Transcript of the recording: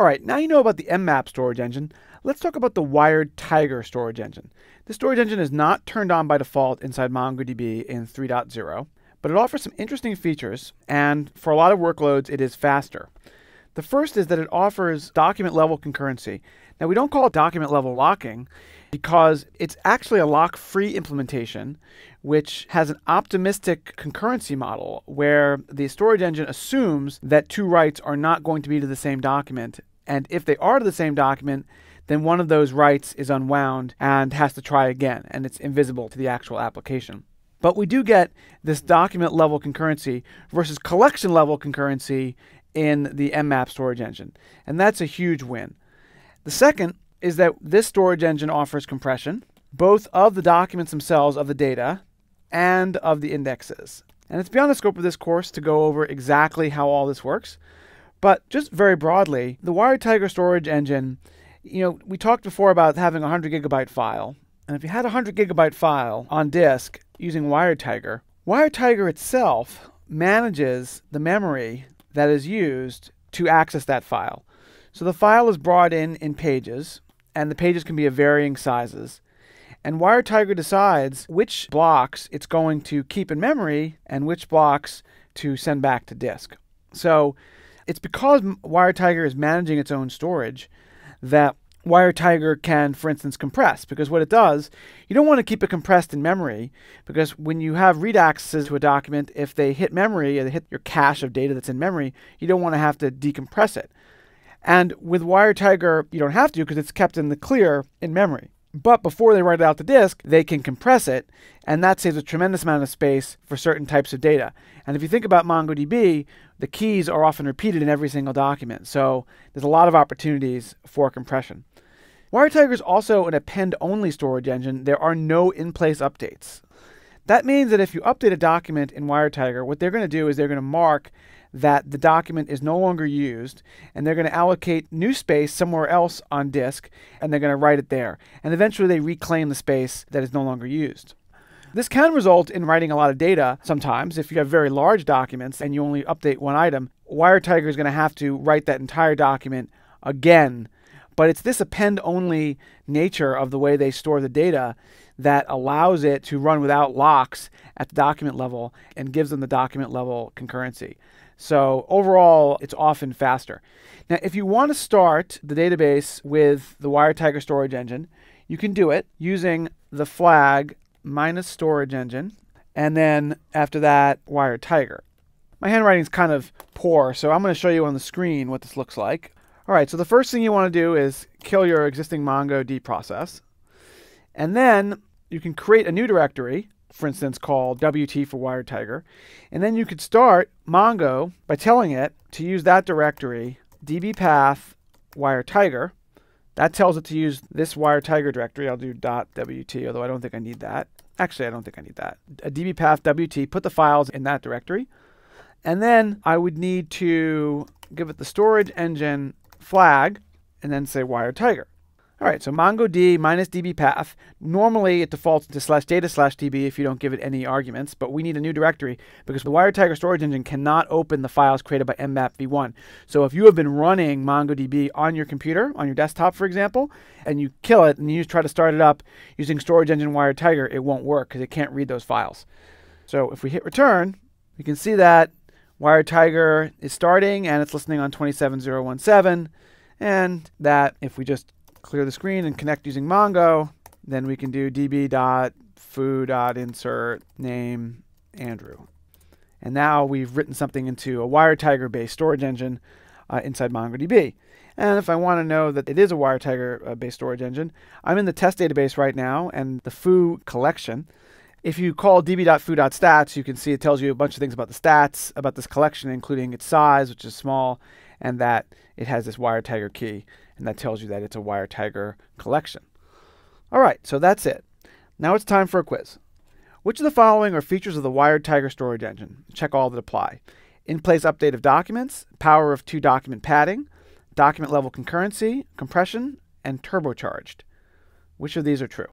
All right, now you know about the mmap storage engine. Let's talk about the WiredTiger storage engine. This storage engine is not turned on by default inside MongoDB in 3.0, but it offers some interesting features, and for a lot of workloads, it is faster. The first is that it offers document-level concurrency. Now, we don't call it document-level locking because it's actually a lock-free implementation which has an optimistic concurrency model where the storage engine assumes that two writes are not going to be to the same document. And if they are to the same document, then one of those writes is unwound and has to try again, and it's invisible to the actual application. But we do get this document-level concurrency versus collection-level concurrency in the mmap storage engine, and that's a huge win. The second is that this storage engine offers compression, both of the documents themselves of the data and of the indexes. And it's beyond the scope of this course to go over exactly how all this works, but just very broadly, the WiredTiger storage engine, we talked before about having a 100 gigabyte file, and if you had a 100 gigabyte file on disk using WiredTiger, WiredTiger itself manages the memory that is used to access that file. So the file is brought in pages, and the pages can be of varying sizes. And WiredTiger decides which blocks it's going to keep in memory and which blocks to send back to disk. So it's because WiredTiger is managing its own storage that WiredTiger can, for instance, compress, because what it does, you don't want to keep it compressed in memory, because when you have read accesses to a document, if they hit memory or they hit your cache of data that's in memory, you don't want to have to decompress it. And with WiredTiger, you don't have to because it's kept in the clear in memory. But before they write it out to disk, they can compress it, and that saves a tremendous amount of space for certain types of data. And if you think about MongoDB, the keys are often repeated in every single document, so there's a lot of opportunities for compression. WiredTiger is also an append-only storage engine. There are no in-place updates. That means that if you update a document in WiredTiger, what they're going to do is they're going to mark that the document is no longer used, and they're going to allocate new space somewhere else on disk, and they're going to write it there. And eventually they reclaim the space that is no longer used. This can result in writing a lot of data sometimes. If you have very large documents and you only update one item, WiredTiger is going to have to write that entire document again. But it's this append-only nature of the way they store the data that allows it to run without locks at the document level and gives them the document level concurrency. So overall, it's often faster. Now, if you want to start the database with the WiredTiger storage engine, you can do it using the flag -storage engine, and then after that, WiredTiger. My handwriting is kind of poor, so I'm going to show you on the screen what this looks like. All right, so the first thing you want to do is kill your existing MongoD process. And then you can create a new directory, for instance, called WT for WiredTiger. And then you could start Mongo by telling it to use that directory, dbpath WiredTiger. That tells it to use this WiredTiger directory. I'll do .wt, although I don't think I need that. Actually, I don't think I need that. A dbpath WT, put the files in that directory. And then I would need to give it the storage engine flag and then say WiredTiger. All right, so MongoD -dbpath. Normally it defaults to /data/db if you don't give it any arguments, but we need a new directory because the WiredTiger storage engine cannot open the files created by mmap v1. So if you have been running MongoDB on your computer, on your desktop, for example, and you kill it and you try to start it up using storage engine WiredTiger, it won't work because it can't read those files. So if we hit return, we can see that WiredTiger is starting and it's listening on 27017, and that if we just clear the screen and connect using Mongo, then we can do db.foo.insert name Andrew. And now we've written something into a WiredTiger based storage engine inside MongoDB. And if I want to know that it is a WiredTiger based storage engine, I'm in the test database right now and the foo collection. If you call db.foo.stats, you can see it tells you a bunch of things about the stats, about this collection, including its size, which is small, and that it has this WiredTiger key, and that tells you that it's a WiredTiger collection. All right, so that's it. Now it's time for a quiz. Which of the following are features of the WiredTiger storage engine? Check all that apply. In-place update of documents, power of 2 document padding, document level concurrency, compression, and turbocharged. Which of these are true?